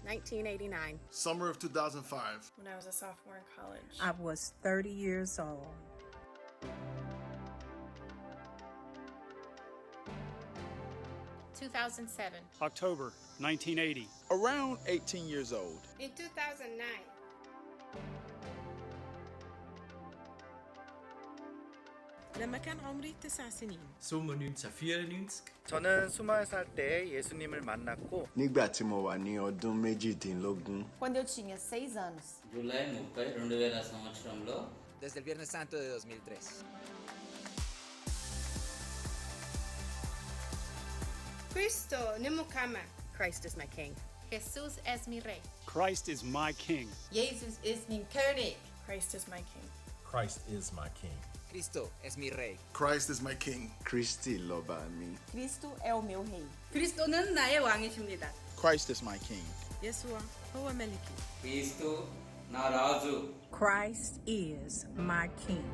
1989. Summer of 2005. When I was a sophomore in college. I was 30 years old. 2007. October 1980. Around 18 years old. In 2009. لما كان عمري 9 سنين. 1994. 저는 20살 때 예수님을 만났고 nígbà tí mo wà ní ọdún méjìdínlógún. Quando eu tinha 6 anos. July 30, 2000 సంవత్సరంలో. Desde el Viernes Santo de 2003. Cristo ni mukama. Christ is my King. Jesús es mi rey. Christ is my King. Jesus is min König. Christ is my King. Christ is my King. Cristo es mi rey. Christ is my King. Kristi lọ́ba mi. Cristo é o meu rei. 그리스도는 나의 왕이십니다. Christ is my King. يسوع هو ملكي. క్రీస్తు నా రాజు. Christ is my King.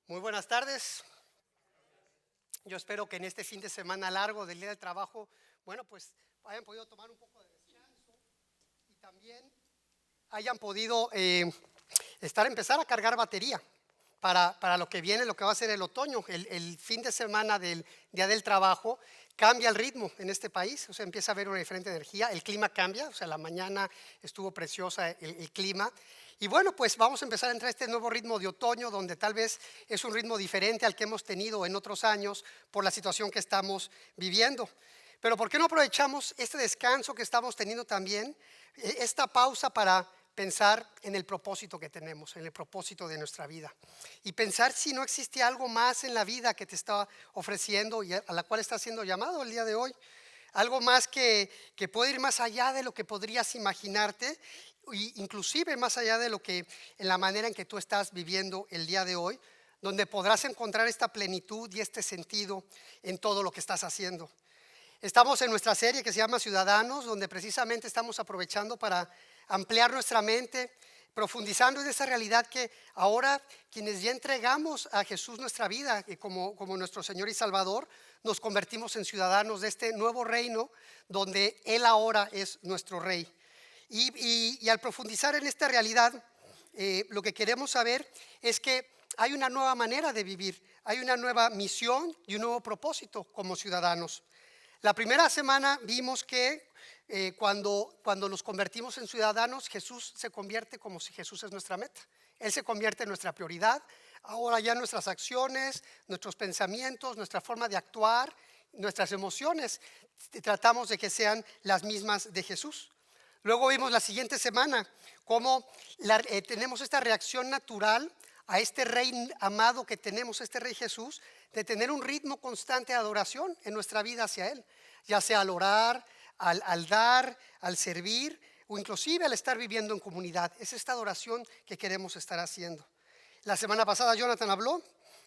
Muy buenas tardes. Yo espero que en este fin de semana largo del Día del Trabajo, bueno, pues hayan podido tomar un poco de descanso y también hayan podido empezar a cargar batería para lo que viene, lo que va a ser el otoño. El fin de semana del Día del Trabajo cambia el ritmo en este país, o sea, empieza a haber una diferente energía, el clima cambia, o sea, la mañana estuvo preciosa el clima. Y bueno, pues vamos a empezar a entrar a este nuevo ritmo de otoño, donde tal vez es un ritmo diferente al que hemos tenido en otros años por la situación que estamos viviendo. Pero ¿por qué no aprovechamos este descanso que estamos teniendo también, esta pausa para pensar en el propósito que tenemos, en el propósito de nuestra vida? Y pensar si no existe algo más en la vida que te está ofreciendo y a la cual estás siendo llamado el día de hoy. Algo más que puede ir más allá de lo que podrías imaginarte, inclusive más allá de lo que en la manera en que tú estás viviendo el día de hoy, donde podrás encontrar esta plenitud y este sentido en todo lo que estás haciendo. Estamos en nuestra serie que se llama Ciudadanos, donde precisamente estamos aprovechando para ampliar nuestra mente, profundizando en esa realidad que ahora quienes ya entregamos a Jesús nuestra vida como nuestro Señor y Salvador, nos convertimos en ciudadanos de este nuevo reino donde Él ahora es nuestro Rey. Y al profundizar en esta realidad, lo que queremos saber es que hay una nueva manera de vivir, hay una nueva misión y un nuevo propósito como ciudadanos. La primera semana vimos que cuando nos convertimos en ciudadanos, Jesús se convierte como si Jesús es nuestra meta. Él se convierte en nuestra prioridad. Ahora ya nuestras acciones, nuestros pensamientos, nuestra forma de actuar, nuestras emociones, tratamos de que sean las mismas de Jesús. Luego vimos la siguiente semana cómo tenemos esta reacción natural a este Rey amado que tenemos, este Rey Jesús, de tener un ritmo constante de adoración en nuestra vida hacia Él, ya sea al orar, al dar, al servir o inclusive al estar viviendo en comunidad. Es esta adoración que queremos estar haciendo. La semana pasada Jonathan habló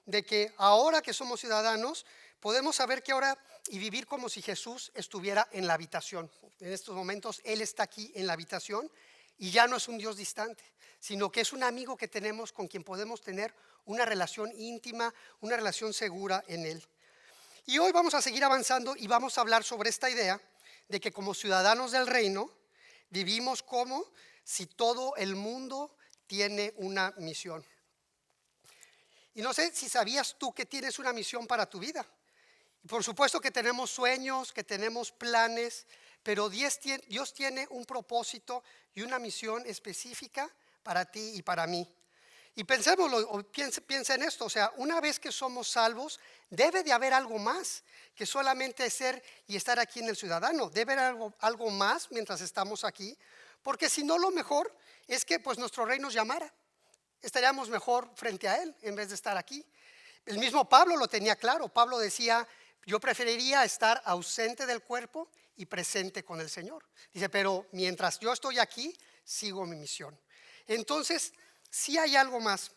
de que ahora que somos ciudadanos podemos saber que ahora y vivir como si Jesús estuviera en la habitación. En estos momentos Él está aquí en la habitación y ya no es un Dios distante, sino que es un amigo que tenemos con quien podemos tener una relación íntima, una relación segura en Él. Y hoy vamos a seguir avanzando y vamos a hablar sobre esta idea de que como ciudadanos del reino vivimos como si todo el mundo tiene una misión. Y no sé si sabías tú que tienes una misión para tu vida. Por supuesto que tenemos sueños, que tenemos planes, pero Dios tiene un propósito y una misión específica para ti y para mí. Y pensémoslo, o piensa en esto, o sea, una vez que somos salvos, debe de haber algo más que solamente ser y estar aquí en el ciudadano. Debe haber algo más mientras estamos aquí, porque si no, lo mejor es que pues nuestro Rey nos llamara. Estaríamos mejor frente a Él en vez de estar aquí. El mismo Pablo lo tenía claro. Pablo decía, yo preferiría estar ausente del cuerpo y presente con el Señor. Dice, pero mientras yo estoy aquí, sigo mi misión. Entonces, sí hay algo más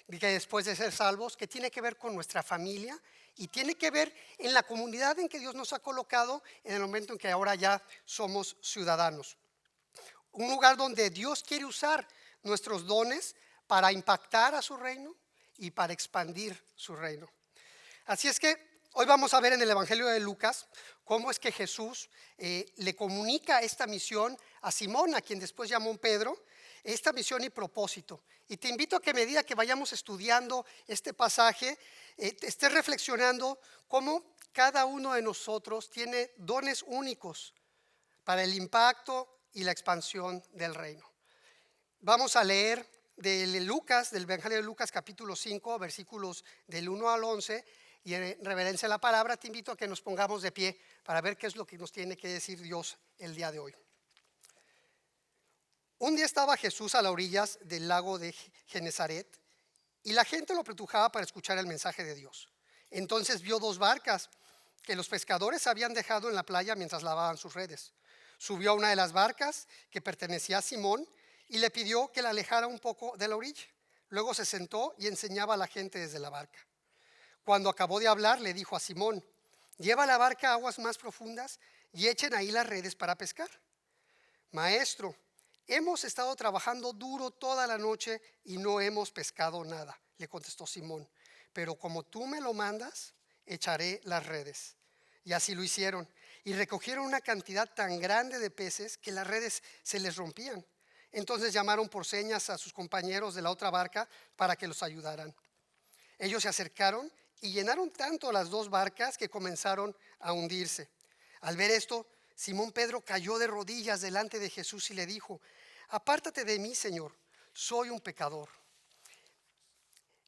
que después de ser salvos, que tiene que ver con nuestra familia y tiene que ver en la comunidad en que Dios nos ha colocado en el momento en que ahora ya somos ciudadanos. Un lugar donde Dios quiere usar nuestros dones para impactar a su reino y para expandir su reino. Así es que Hoy vamos a ver en el Evangelio de Lucas cómo es que Jesús le comunica esta misión a Simón, a quien después llamó Pedro, esta misión y propósito. Y te invito a que a medida que vayamos estudiando este pasaje, estés reflexionando cómo cada uno de nosotros tiene dones únicos para el impacto y la expansión del reino. Vamos a leer del Evangelio de Lucas capítulo 5, versículos del 1 al 11, y en reverencia a la palabra te invito a que nos pongamos de pie para ver qué es lo que nos tiene que decir Dios el día de hoy. Un día estaba Jesús a las orillas del lago de Genesaret y la gente lo apretujaba para escuchar el mensaje de Dios. Entonces vio 2 barcas que los pescadores habían dejado en la playa mientras lavaban sus redes. Subió a una de las barcas que pertenecía a Simón y le pidió que la alejara un poco de la orilla. Luego se sentó y enseñaba a la gente desde la barca. Cuando acabó de hablar, le dijo a Simón: lleva la barca a aguas más profundas y echen ahí las redes para pescar. Maestro, hemos estado trabajando duro toda la noche y no hemos pescado nada, le contestó Simón. Pero como tú me lo mandas, echaré las redes. Y así lo hicieron. Y recogieron una cantidad tan grande de peces que las redes se les rompían. Entonces llamaron por señas a sus compañeros de la otra barca para que los ayudaran. Ellos se acercaron y llenaron tanto las 2 barcas que comenzaron a hundirse. Al ver esto, Simón Pedro cayó de rodillas delante de Jesús y le dijo: apártate de mí, Señor, soy un pecador.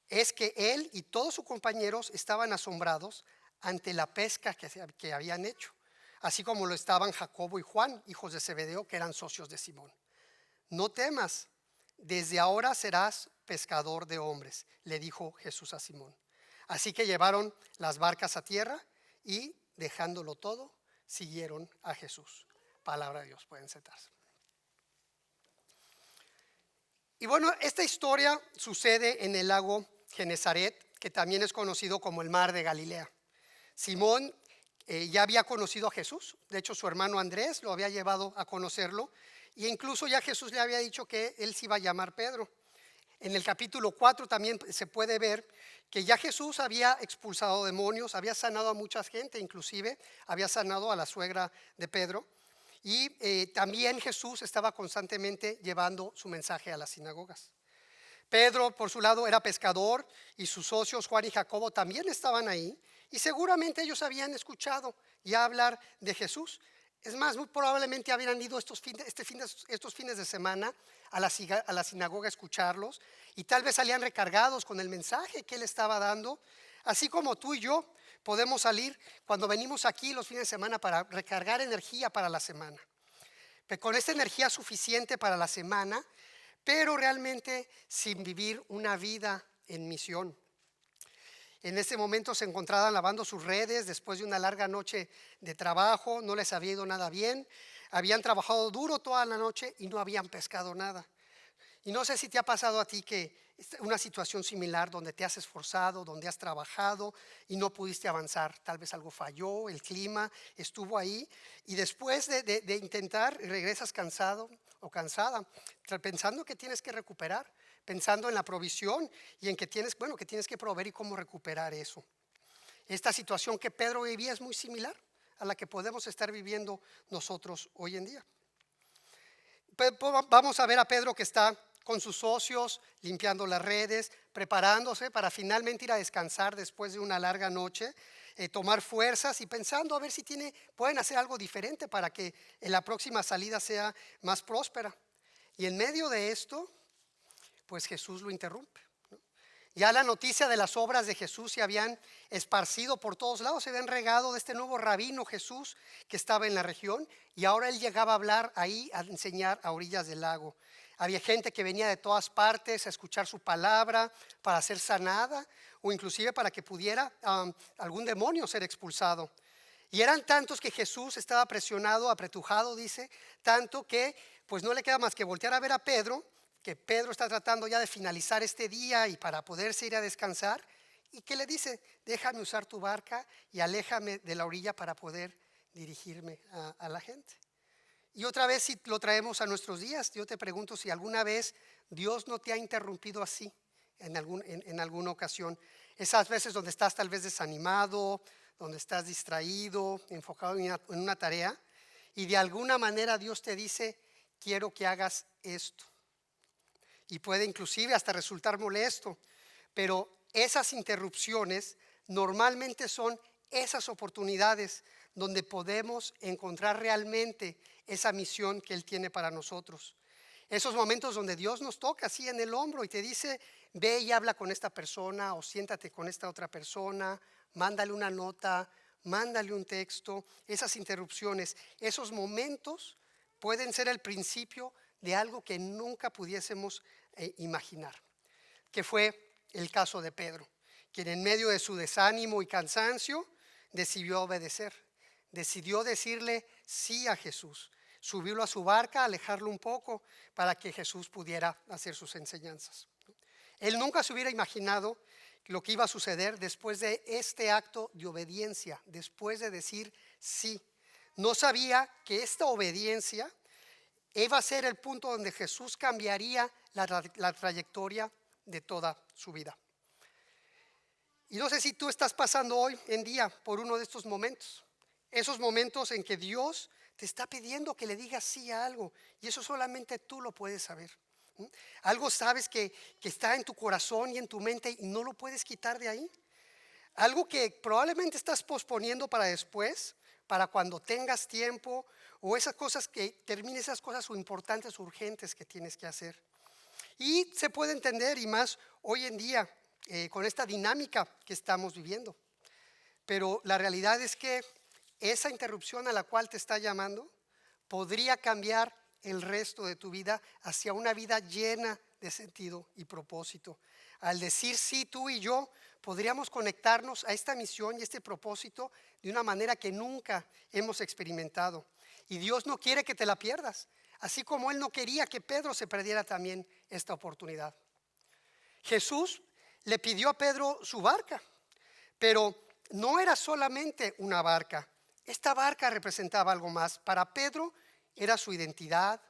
Es que él y todos sus compañeros estaban asombrados ante la pesca que habían hecho, así como lo estaban Jacobo y Juan, hijos de Zebedeo, que eran socios de Simón. No temas, desde ahora serás pescador de hombres, le dijo Jesús a Simón. Así que llevaron las barcas a tierra y, dejándolo todo, siguieron a Jesús. Palabra de Dios, pueden sentarse. Y bueno, esta historia sucede en el lago Genesaret, que también es conocido como el mar de Galilea. Simón ya había conocido a Jesús, de hecho su hermano Andrés lo había llevado a conocerlo, e incluso ya Jesús le había dicho que él se iba a llamar Pedro. En el capítulo 4 también se puede ver que ya Jesús había expulsado demonios, había sanado a mucha gente, inclusive había sanado a la suegra de Pedro. Y también Jesús estaba constantemente llevando su mensaje a las sinagogas. Pedro, por su lado, era pescador y sus socios Juan y Jacobo también estaban ahí. Y seguramente ellos habían escuchado ya hablar de Jesús. Es más, muy probablemente habían ido estos fines de semana a la sinagoga a escucharlos, y tal vez salían recargados con el mensaje que él estaba dando, así como tú y yo podemos salir cuando venimos aquí los fines de semana para recargar energía para la semana, pero con esta energía suficiente para la semana, pero realmente sin vivir una vida en misión. En ese momento se encontraban lavando sus redes después de una larga noche de trabajo, no les había ido nada bien, habían trabajado duro toda la noche y no habían pescado nada. Y no sé si te ha pasado a ti que una situación similar donde te has esforzado, donde has trabajado y no pudiste avanzar, tal vez algo falló, el clima estuvo ahí, y después de intentar regresas cansado o cansada, pensando que tienes que recuperar, pensando en la provisión y en que tienes que proveer y cómo recuperar eso. Esta situación que Pedro vivía es muy similar a la que podemos estar viviendo nosotros hoy en día. Vamos a ver a Pedro que está con sus socios, limpiando las redes, preparándose para finalmente ir a descansar después de una larga noche, tomar fuerzas y pensando a ver si pueden hacer algo diferente para que en la próxima salida sea más próspera. Y en medio de esto, pues Jesús lo interrumpe, ¿no? Ya la noticia de las obras de Jesús se habían esparcido por todos lados, se habían regado de este nuevo rabino Jesús que estaba en la región, y ahora él llegaba a hablar ahí, a enseñar a orillas del lago. Había gente que venía de todas partes a escuchar su palabra para ser sanada, o inclusive para que pudiera algún demonio ser expulsado. Y eran tantos que Jesús estaba presionado, apretujado, dice, tanto que pues no le queda más que voltear a ver a Pedro, que Pedro está tratando ya de finalizar este día y para poderse ir a descansar, y que le dice: déjame usar tu barca y aléjame de la orilla para poder dirigirme a la gente. Y otra vez, si lo traemos a nuestros días, yo te pregunto si alguna vez Dios no te ha interrumpido así en alguna ocasión. Esas veces donde estás tal vez desanimado, donde estás distraído, enfocado en una tarea, y de alguna manera Dios te dice, quiero que hagas esto. Y puede inclusive hasta resultar molesto, pero esas interrupciones normalmente son esas oportunidades donde podemos encontrar realmente esa misión que Él tiene para nosotros. Esos momentos donde Dios nos toca así en el hombro y te dice, ve y habla con esta persona o siéntate con esta otra persona, mándale una nota, mándale un texto. Esas interrupciones, esos momentos pueden ser el principio de algo que nunca pudiésemos imaginar, que fue el caso de Pedro, quien en medio de su desánimo y cansancio decidió obedecer, decidió decirle sí a Jesús, subirlo a su barca, alejarlo un poco para que Jesús pudiera hacer sus enseñanzas. Él nunca se hubiera imaginado lo que iba a suceder después de este acto de obediencia, después de decir sí. No sabía que esta obediencia iba a ser el punto donde Jesús cambiaría la trayectoria de toda su vida. Y no sé si tú estás pasando hoy en día por uno de estos momentos, esos momentos en que Dios te está pidiendo que le digas sí a algo, y eso solamente tú lo puedes saber. Algo sabes que está en tu corazón y en tu mente y no lo puedes quitar de ahí. Algo que probablemente estás posponiendo para después, para cuando tengas tiempo, o esas cosas que terminen, esas cosas o importantes, urgentes que tienes que hacer. Y se puede entender, y más hoy en día, con esta dinámica que estamos viviendo. Pero la realidad es que esa interrupción a la cual te está llamando podría cambiar el resto de tu vida hacia una vida llena de sentido y propósito. Al decir sí, tú y yo podríamos conectarnos a esta misión y este propósito de una manera que nunca hemos experimentado. Y Dios no quiere que te la pierdas, así como Él no quería que Pedro se perdiera también esta oportunidad. Jesús le pidió a Pedro su barca, pero no era solamente una barca. Esta barca representaba algo más. Para Pedro era su identidad,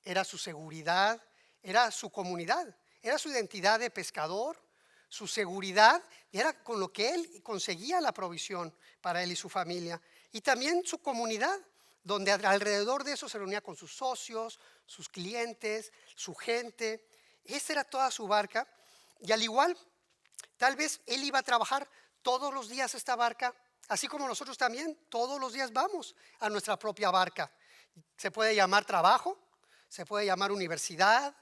era su seguridad, era su comunidad, era su identidad de pescador, su seguridad era con lo que él conseguía la provisión para él y su familia, y también su comunidad, donde alrededor de eso se reunía con sus socios, sus clientes, su gente. Esa era toda su barca, y al igual, tal vez él iba a trabajar todos los días esta barca, así como nosotros también todos los días vamos a nuestra propia barca. Se puede llamar trabajo, se puede llamar universidad,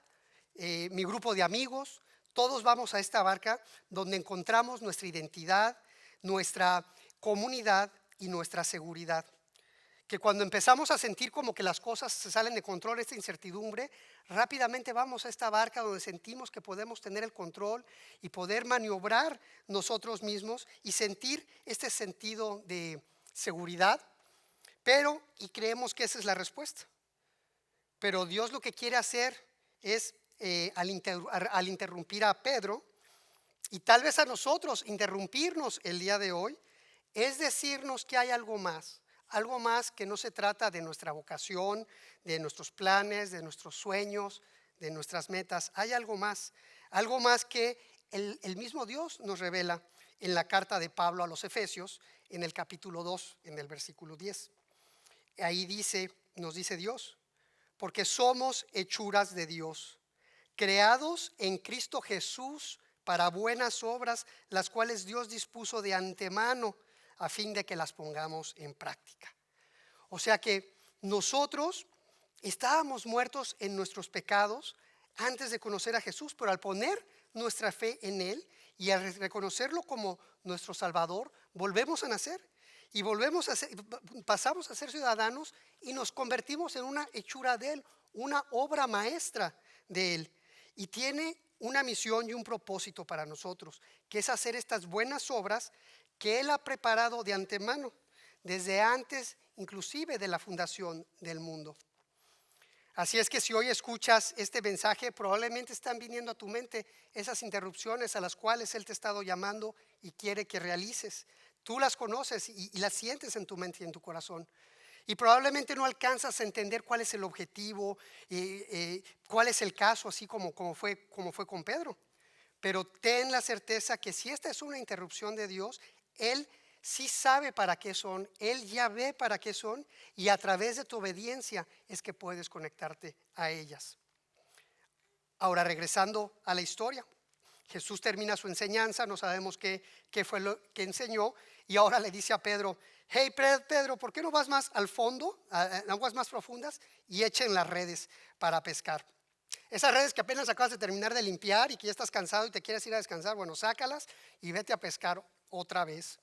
mi grupo de amigos. Todos vamos a esta barca donde encontramos nuestra identidad, nuestra comunidad y nuestra seguridad. Que cuando empezamos a sentir como que las cosas se salen de control, esta incertidumbre, rápidamente vamos a esta barca donde sentimos que podemos tener el control y poder maniobrar nosotros mismos y sentir este sentido de seguridad. Y creemos que esa es la respuesta. Pero Dios lo que quiere hacer es, al interrumpir a Pedro, y tal vez a nosotros interrumpirnos el día de hoy, es decirnos que hay algo más que no se trata de nuestra vocación, de nuestros planes, de nuestros sueños, de nuestras metas. Hay algo más que el mismo Dios nos revela en la carta de Pablo a los Efesios, en el capítulo 2, en el versículo 10. Ahí nos dice Dios, porque somos hechuras de Dios, creados en Cristo Jesús para buenas obras, las cuales Dios dispuso de antemano a fin de que las pongamos en práctica. O sea que nosotros estábamos muertos en nuestros pecados antes de conocer a Jesús, pero al poner nuestra fe en Él y al reconocerlo como nuestro Salvador, volvemos a nacer. Y pasamos a ser ciudadanos y nos convertimos en una hechura de Él, una obra maestra de Él. Y tiene una misión y un propósito para nosotros, que es hacer estas buenas obras que Él ha preparado de antemano, desde antes inclusive de la fundación del mundo. Así es que si hoy escuchas este mensaje, probablemente están viniendo a tu mente esas interrupciones a las cuales Él te ha estado llamando y quiere que realices. Tú las conoces y las sientes en tu mente y en tu corazón. Y probablemente no alcanzas a entender cuál es el objetivo, cuál es el caso, así como fue con Pedro. Pero ten la certeza que si esta es una interrupción de Dios, Él sí sabe para qué son, Él ya ve para qué son y a través de tu obediencia es que puedes conectarte a ellas. Ahora, regresando a la historia, Jesús termina su enseñanza, no sabemos qué fue lo que enseñó y ahora le dice a Pedro, hey Pedro, ¿por qué no vas más al fondo, a aguas más profundas y echen las redes para pescar? Esas redes que apenas acabas de terminar de limpiar y que ya estás cansado y te quieres ir a descansar, bueno, sácalas y vete a pescar otra vez.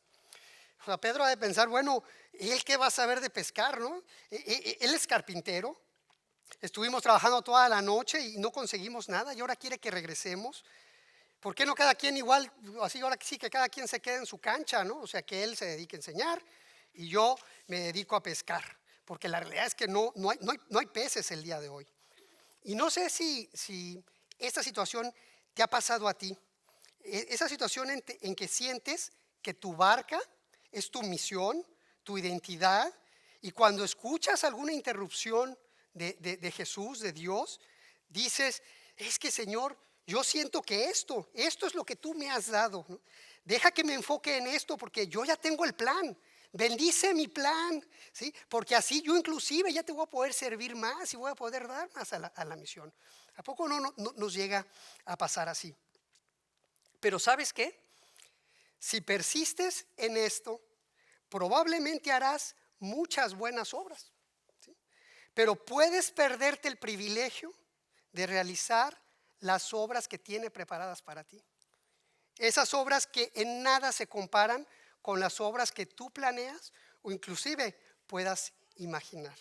O sea, Pedro ha de pensar, bueno, ¿él qué va a saber de pescar, no? Él es carpintero. Estuvimos trabajando toda la noche y no conseguimos nada y ahora quiere que regresemos. ¿Por qué no cada quien igual, así ahora sí que cada quien se quede en su cancha, ¿no? O sea, que él se dedique a enseñar y yo me dedico a pescar, porque la realidad es que no hay peces el día de hoy. Y no sé si esta situación te ha pasado a ti, esa situación en que sientes que tu barca es tu misión, tu identidad, y cuando escuchas alguna interrupción de Jesús, de Dios, dices, es que Señor, yo siento que esto es lo que tú me has dado, ¿no? Deja que me enfoque en esto porque yo ya tengo el plan. Bendice mi plan, ¿sí? Porque así yo inclusive ya te voy a poder servir más y voy a poder dar más a la misión. ¿A poco no nos llega a pasar así? Pero ¿sabes qué? Si persistes en esto, probablemente harás muchas buenas obras, ¿sí? Pero puedes perderte el privilegio de realizar las obras que tiene preparadas para ti. Esas obras que en nada se comparan con las obras que tú planeas o inclusive puedas imaginar.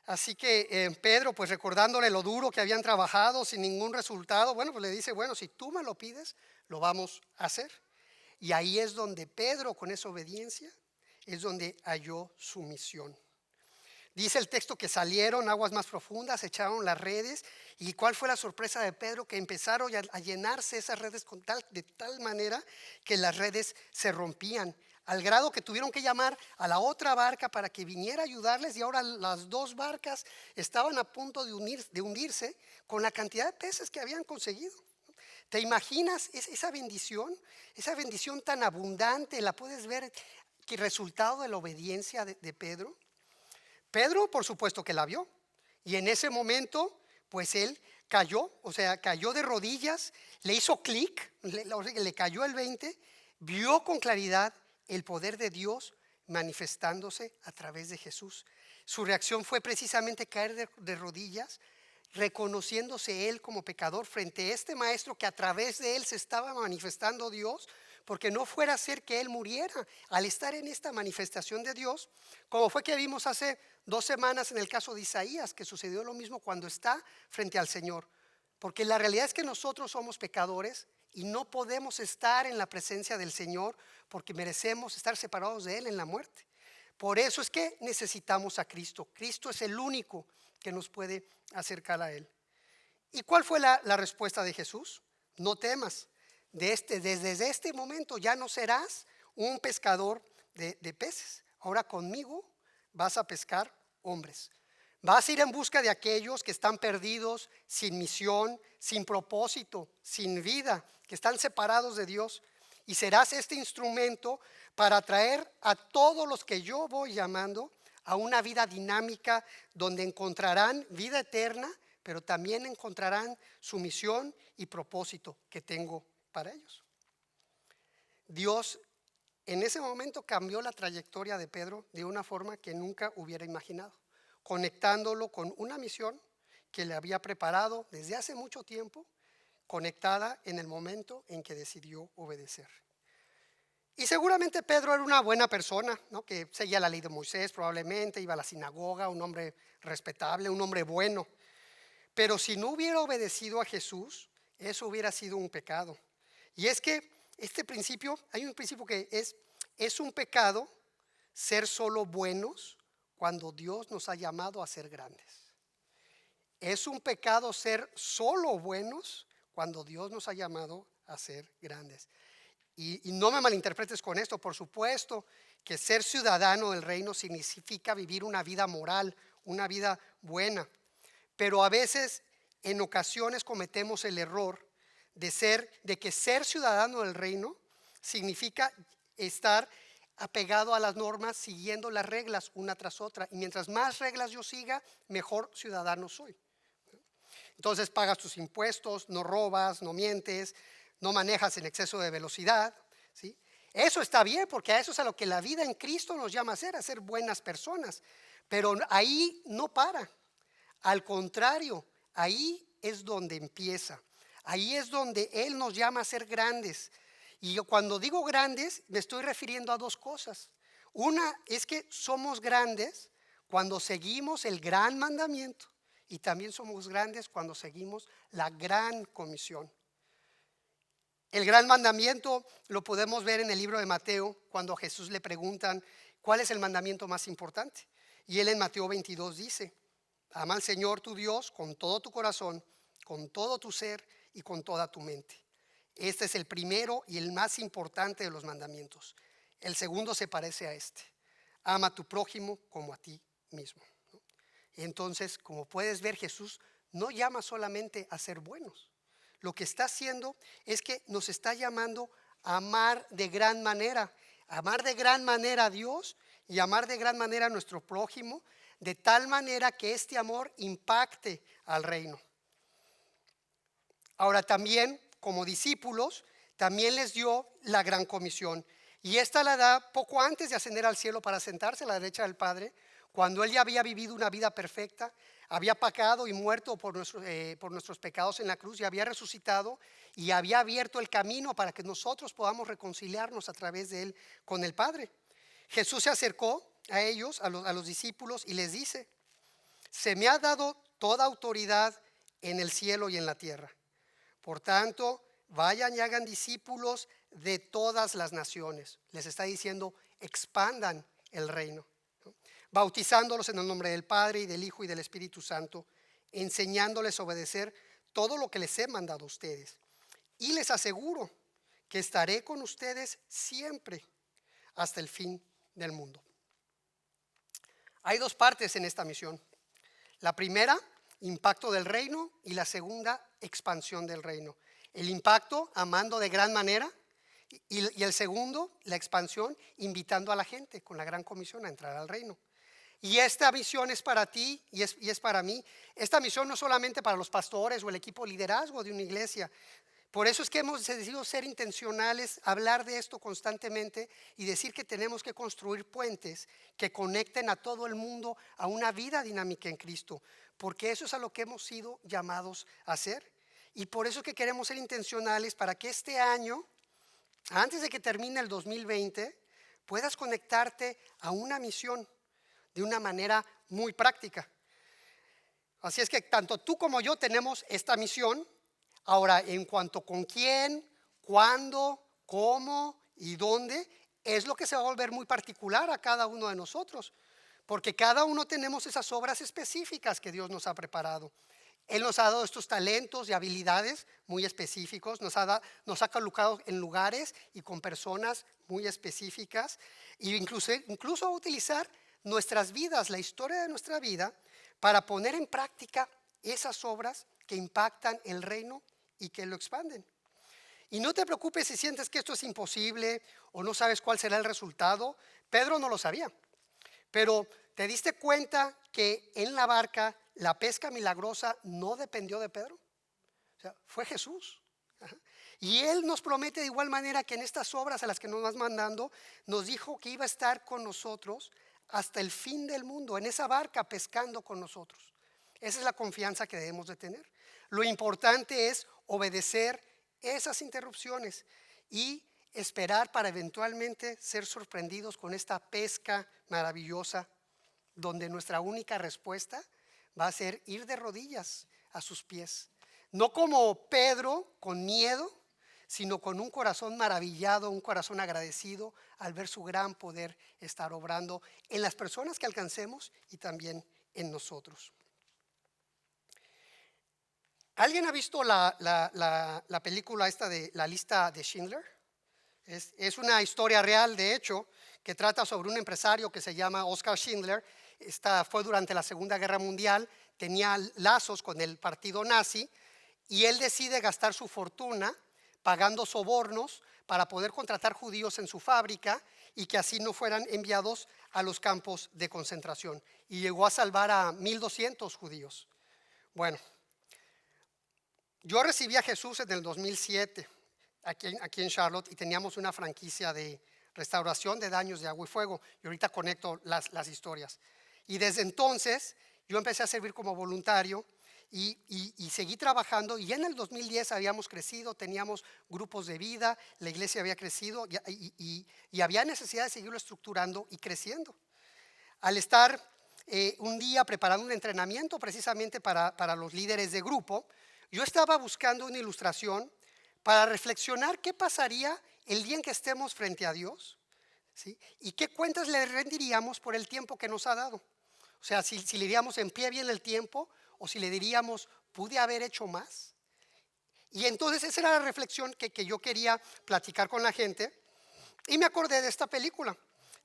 Así que Pedro, pues recordándole lo duro que habían trabajado sin ningún resultado, bueno, pues le dice, bueno, si tú me lo pides, lo vamos a hacer. Y ahí es donde Pedro, con esa obediencia, es donde halló su misión. Dice el texto que salieron aguas más profundas, echaron las redes. ¿Y cuál fue la sorpresa de Pedro? Que empezaron a llenarse esas redes de tal manera que las redes se rompían, al grado que tuvieron que llamar a la otra barca para que viniera a ayudarles. Y ahora las dos barcas estaban a punto de hundirse con la cantidad de peces que habían conseguido. ¿Te imaginas esa bendición tan abundante? ¿La puedes ver que resultado de la obediencia de Pedro? Pedro, por supuesto que la vio, y en ese momento, pues él cayó, o sea, cayó de rodillas, le hizo clic, le cayó el 20, vio con claridad el poder de Dios manifestándose a través de Jesús. Su reacción fue precisamente caer de rodillas, reconociéndose él como pecador frente a este maestro que a través de él se estaba manifestando Dios, porque no fuera a ser que él muriera al estar en esta manifestación de Dios, como fue que vimos hace 2 semanas en el caso de Isaías, que sucedió lo mismo cuando está frente al Señor. Porque la realidad es que nosotros somos pecadores y no podemos estar en la presencia del Señor porque merecemos estar separados de Él en la muerte. Por eso es que necesitamos a Cristo. Cristo es el único que nos puede acercar a Él. ¿Y cuál fue la respuesta de Jesús? No temas. Desde este momento ya no serás un pescador de peces. Ahora conmigo vas a pescar hombres. Vas a ir en busca de aquellos que están perdidos, sin misión, sin propósito, sin vida, que están separados de Dios. Y serás este instrumento para atraer a todos los que yo voy llamando a una vida dinámica donde encontrarán vida eterna, pero también encontrarán su misión y propósito que tengo para ellos. Dios en ese momento cambió la trayectoria de Pedro de una forma que nunca hubiera imaginado, conectándolo con una misión que le había preparado desde hace mucho tiempo, conectada en el momento en que decidió obedecer. Y seguramente Pedro era una buena persona, ¿no? Que seguía la ley de Moisés, probablemente iba a la sinagoga, un hombre respetable, un hombre bueno. Pero si no hubiera obedecido a Jesús, eso hubiera sido un pecado. Y es que este principio, hay un principio que es un pecado ser solo buenos cuando Dios nos ha llamado a ser grandes. Es un pecado ser solo buenos cuando Dios nos ha llamado a ser grandes. Y no me malinterpretes con esto, por supuesto que ser ciudadano del reino significa vivir una vida moral, una vida buena. Pero a veces, en ocasiones, cometemos el error de que ser ciudadano del reino significa estar apegado a las normas, siguiendo las reglas una tras otra. Y mientras más reglas yo siga, mejor ciudadano soy. Entonces pagas tus impuestos, no robas, no mientes, no manejas en exceso de velocidad, ¿sí? Eso está bien, porque a eso es a lo que la vida en Cristo nos llama a ser buenas personas. Pero ahí no para. Al contrario, ahí es donde empieza. Ahí es donde Él nos llama a ser grandes. Y yo cuando digo grandes, me estoy refiriendo a dos cosas. Una es que somos grandes cuando seguimos el gran mandamiento, y también somos grandes cuando seguimos la gran comisión. El gran mandamiento lo podemos ver en el libro de Mateo, cuando a Jesús le preguntan cuál es el mandamiento más importante. Y él en Mateo 22 dice: ama al Señor tu Dios con todo tu corazón, con todo tu ser y con toda tu mente. Este es el primero y el más importante de los mandamientos. El segundo se parece a este: ama a tu prójimo como a ti mismo. Entonces, como puedes ver, Jesús no llama solamente a ser buenos. Lo que está haciendo es que nos está llamando a amar de gran manera. Amar de gran manera a Dios y amar de gran manera a nuestro prójimo, de tal manera que este amor impacte al reino. Ahora también, como discípulos, también les dio la gran comisión. Y esta la da poco antes de ascender al cielo para sentarse a la derecha del Padre, cuando Él ya había vivido una vida perfecta, había pagado y muerto por nuestros pecados en la cruz, y había resucitado y había abierto el camino para que nosotros podamos reconciliarnos a través de Él con el Padre. Jesús se acercó a ellos, a los discípulos, y les dice: se me ha dado toda autoridad en el cielo y en la tierra. Por tanto, vayan y hagan discípulos de todas las naciones. Les está diciendo: expandan el reino, ¿no? Bautizándolos en el nombre del Padre y del Hijo y del Espíritu Santo, enseñándoles a obedecer todo lo que les he mandado a ustedes. Y les aseguro que estaré con ustedes siempre hasta el fin del mundo. Hay dos partes en esta misión. La primera, impacto del reino, y la segunda, expansión del reino. El impacto, amando de gran manera, y el segundo, la expansión, invitando a la gente con la gran comisión a entrar al reino. Y esta misión es para ti y es para mí. Esta misión no es solamente para los pastores o el equipo de liderazgo de una iglesia. Por eso es que hemos decidido ser intencionales, hablar de esto constantemente y decir que tenemos que construir puentes que conecten a todo el mundo a una vida dinámica en Cristo, porque eso es a lo que hemos sido llamados a hacer. Y por eso es que queremos ser intencionales para que este año, antes de que termine el 2020, puedas conectarte a una misión de una manera muy práctica. Así es que tanto tú como yo tenemos esta misión. Ahora, en cuanto con quién, cuándo, cómo y dónde, es lo que se va a volver muy particular a cada uno de nosotros, porque cada uno tenemos esas obras específicas que Dios nos ha preparado. Él nos ha dado estos talentos y habilidades muy específicos, nos ha colocado en lugares y con personas muy específicas, e incluso va a utilizar nuestras vidas, la historia de nuestra vida, para poner en práctica esas obras que impactan el reino y que lo expanden. Y no te preocupes si sientes que esto es imposible o no sabes cuál será el resultado. Pedro no lo sabía, pero ¿te diste cuenta que en la barca la pesca milagrosa no dependió de Pedro? O sea, fue Jesús. Y Él nos promete de igual manera que en estas obras a las que nos vas mandando, nos dijo que iba a estar con nosotros hasta el fin del mundo, en esa barca pescando con nosotros. Esa es la confianza que debemos de tener. Lo importante es obedecer esas interrupciones y esperar para eventualmente ser sorprendidos con esta pesca maravillosa, donde nuestra única respuesta va a ser ir de rodillas a sus pies. No como Pedro, con miedo, sino con un corazón maravillado, un corazón agradecido al ver su gran poder estar obrando en las personas que alcancemos y también en nosotros. ¿Alguien ha visto la película esta de La lista de Schindler? Es una historia real, de hecho, que trata sobre un empresario que se llama Oskar Schindler. Esta fue durante la Segunda Guerra Mundial, tenía lazos con el partido nazi y él decide gastar su fortuna pagando sobornos para poder contratar judíos en su fábrica y que así no fueran enviados a los campos de concentración. Y llegó a salvar a 1,200 judíos. Bueno, yo recibí a Jesús en el 2007 aquí en Charlotte y teníamos una franquicia de restauración de daños de agua y fuego. Y ahorita conecto las historias. Y desde entonces yo empecé a servir como voluntario y seguí trabajando. Y en el 2010 habíamos crecido, teníamos grupos de vida, la iglesia había crecido y había necesidad de seguirlo estructurando y creciendo. Al estar un día preparando un entrenamiento precisamente para los líderes de grupo, yo estaba buscando una ilustración para reflexionar qué pasaría el día en que estemos frente a Dios, ¿sí? Y qué cuentas le rendiríamos por el tiempo que nos ha dado. O sea, si le diríamos en pie bien el tiempo o si le diríamos, ¿pude haber hecho más? Y entonces esa era la reflexión que yo quería platicar con la gente. Y me acordé de esta película,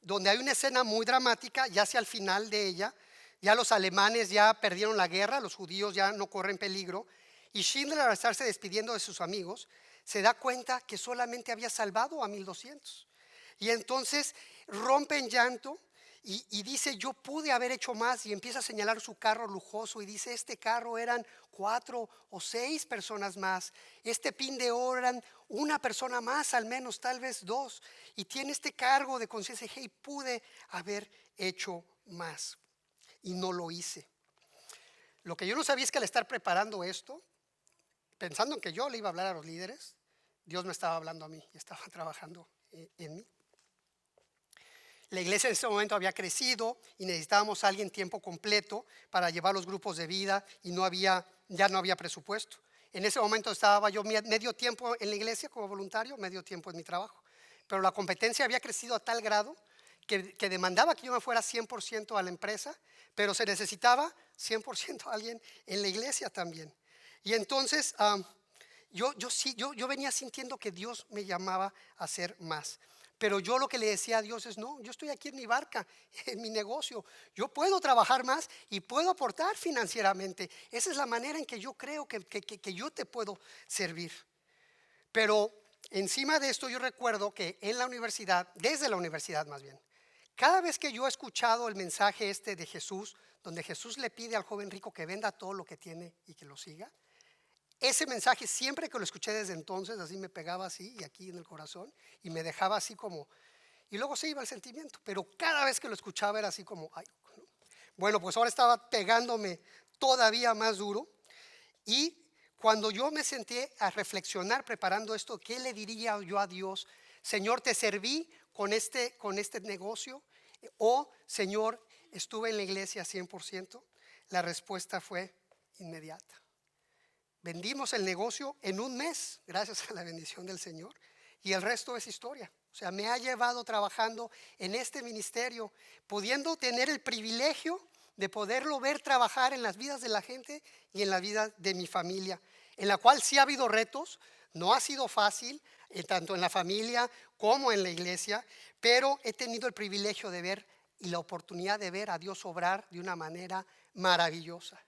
donde hay una escena muy dramática, ya hacia el final de ella. Ya los alemanes ya perdieron la guerra, los judíos ya no corren peligro. Y Schindler, al estarse despidiendo de sus amigos, se da cuenta que solamente había salvado a 1,200. Y entonces rompe en llanto y dice, yo pude haber hecho más. Y empieza a señalar su carro lujoso y dice, este carro eran 4 o 6 personas más. Este pin de oro eran una persona más, al menos, tal vez 2. Y tiene este cargo de conciencia, hey, pude haber hecho más. Y no lo hice. Lo que yo no sabía es que al estar preparando esto, pensando en que yo le iba a hablar a los líderes, Dios me estaba hablando a mí y estaba trabajando en mí. La iglesia en ese momento había crecido y necesitábamos a alguien tiempo completo para llevar los grupos de vida y ya no había presupuesto. En ese momento estaba yo medio tiempo en la iglesia como voluntario, medio tiempo en mi trabajo. Pero la competencia había crecido a tal grado que demandaba que yo me fuera 100% a la empresa, pero se necesitaba 100% a alguien en la iglesia también. Y entonces yo venía sintiendo que Dios me llamaba a hacer más. Pero yo lo que le decía a Dios es, no, yo estoy aquí en mi barca, en mi negocio. Yo puedo trabajar más y puedo aportar financieramente. Esa es la manera en que yo creo que yo te puedo servir. Pero encima de esto yo recuerdo que en la universidad, desde la universidad más bien, cada vez que yo he escuchado el mensaje de Jesús, donde Jesús le pide al joven rico que venda todo lo que tiene y que lo siga, ese mensaje siempre que lo escuché desde entonces, así me pegaba así y aquí en el corazón y me dejaba así como, y luego se iba el sentimiento, pero cada vez que lo escuchaba era así como, ay, ¿no? Bueno, pues ahora estaba pegándome todavía más duro y cuando yo me senté a reflexionar preparando esto, ¿qué le diría yo a Dios? Señor, te serví con este negocio, o Señor, estuve en la iglesia 100%. La respuesta fue inmediata. Vendimos el negocio en un mes, gracias a la bendición del Señor, y el resto es historia. O sea, me ha llevado trabajando en este ministerio, pudiendo tener el privilegio de poderlo ver trabajar en las vidas de la gente y en la vida de mi familia, en la cual sí ha habido retos, no ha sido fácil, tanto en la familia como en la iglesia, pero he tenido el privilegio de ver y la oportunidad de ver a Dios obrar de una manera maravillosa.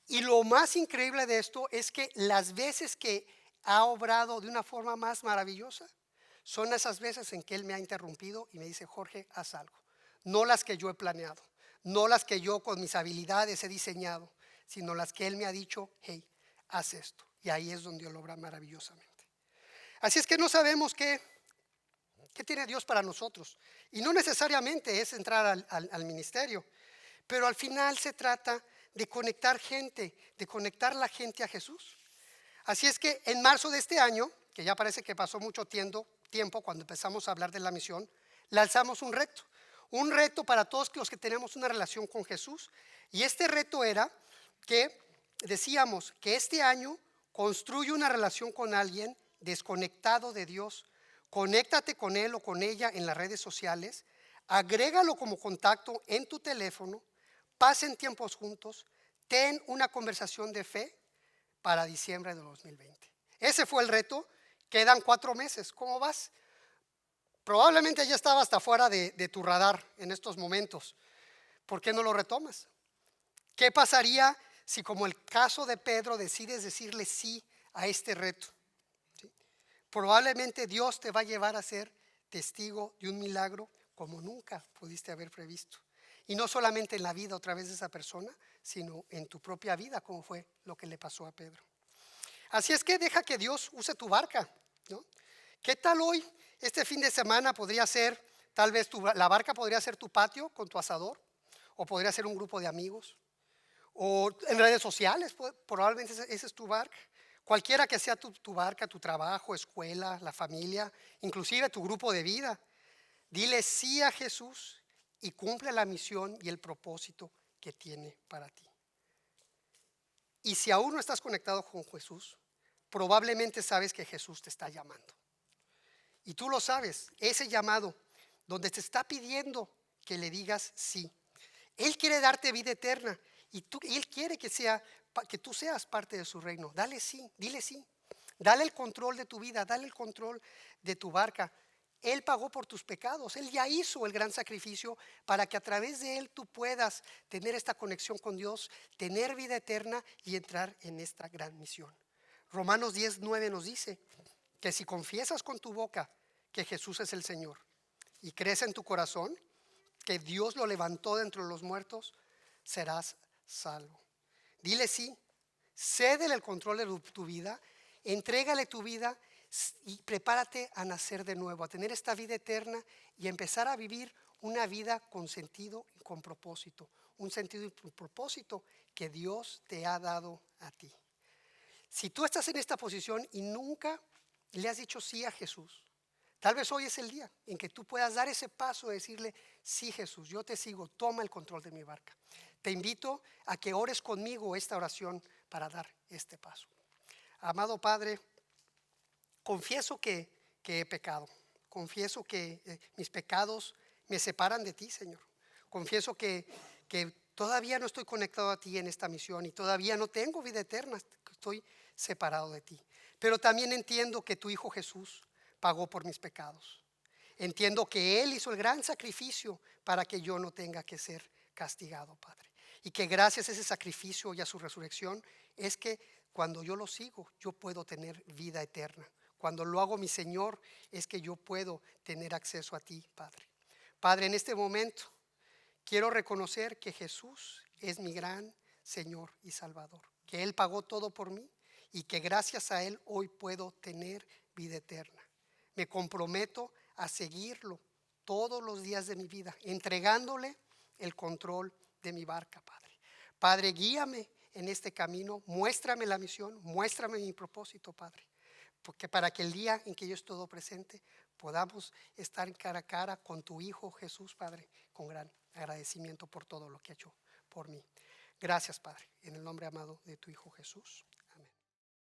Y lo más increíble de esto es que las veces que ha obrado de una forma más maravillosa son esas veces en que Él me ha interrumpido y me dice, Jorge, haz algo. No las que yo he planeado, no las que yo con mis habilidades he diseñado, sino las que Él me ha dicho, hey, haz esto. Y ahí es donde Él obra maravillosamente. Así es que no sabemos qué tiene Dios para nosotros. Y no necesariamente es entrar al ministerio, pero al final se trata de conectar gente, de conectar la gente a Jesús. Así es que en marzo de este año, que ya parece que pasó mucho tiempo cuando empezamos a hablar de la misión, lanzamos un reto para todos los que tenemos una relación con Jesús. Y este reto era que decíamos que este año construye una relación con alguien desconectado de Dios. Conéctate con él o con ella en las redes sociales, agrégalo como contacto en tu teléfono, pasen tiempos juntos, ten una conversación de fe para diciembre de 2020. Ese fue el reto. Quedan 4 meses. ¿Cómo vas? Probablemente ya estaba hasta fuera de tu radar en estos momentos. ¿Por qué no lo retomas? ¿Qué pasaría si, como el caso de Pedro, decides decirle sí a este reto? ¿Sí? Probablemente Dios te va a llevar a ser testigo de un milagro como nunca pudiste haber previsto. Y no solamente en la vida otra vez de esa persona, sino en tu propia vida, como fue lo que le pasó a Pedro. Así es que deja que Dios use tu barca, ¿no? ¿Qué tal hoy? Este fin de semana podría ser, tal vez la barca podría ser tu patio con tu asador, o podría ser un grupo de amigos, o en redes sociales, probablemente esa es tu barca. Cualquiera que sea tu barca, tu trabajo, escuela, la familia, inclusive tu grupo de vida, dile sí a Jesús y cumple la misión y el propósito que tiene para ti. Y si aún no estás conectado con Jesús, probablemente sabes que Jesús te está llamando. Y tú lo sabes, ese llamado donde te está pidiendo que le digas sí. Él quiere darte vida eterna y Él quiere que tú seas parte de su reino. Dale sí, dile sí. Dale el control de tu vida, dale el control de tu barca. Él pagó por tus pecados, Él ya hizo el gran sacrificio para que a través de Él tú puedas tener esta conexión con Dios, tener vida eterna y entrar en esta gran misión. Romanos 10:9 nos dice que si confiesas con tu boca que Jesús es el Señor y crees en tu corazón que Dios lo levantó de entre los muertos, serás salvo. Dile sí, cédele el control de tu vida, entrégale tu vida y prepárate a nacer de nuevo, a tener esta vida eterna y empezar a vivir una vida con sentido y con propósito, un sentido y un propósito que Dios te ha dado a ti. Si tú estás en esta posición y nunca le has dicho sí a Jesús, tal vez hoy es el día en que tú puedas dar ese paso de decirle, sí Jesús, yo te sigo, toma el control de mi barca. Te invito a que ores conmigo esta oración para dar este paso. Amado Padre, confieso que he pecado, confieso que mis pecados me separan de ti, Señor. Confieso que todavía no estoy conectado a ti en esta misión y todavía no tengo vida eterna, estoy separado de ti. Pero también entiendo que tu Hijo Jesús pagó por mis pecados. Entiendo que Él hizo el gran sacrificio para que yo no tenga que ser castigado, Padre. Y que gracias a ese sacrificio y a su resurrección es que cuando yo lo sigo, yo puedo tener vida eterna. Cuando lo hago mi Señor, es que yo puedo tener acceso a ti, Padre. Padre, en este momento quiero reconocer que Jesús es mi gran Señor y Salvador, que Él pagó todo por mí y que gracias a Él hoy puedo tener vida eterna. Me comprometo a seguirlo todos los días de mi vida, entregándole el control de mi barca, Padre. Padre, guíame en este camino, muéstrame la misión, muéstrame mi propósito, Padre. Porque para que el día en que yo esté todo presente podamos estar cara a cara con tu Hijo Jesús, Padre, con gran agradecimiento por todo lo que ha hecho por mí. Gracias, Padre, en el nombre amado de tu Hijo Jesús.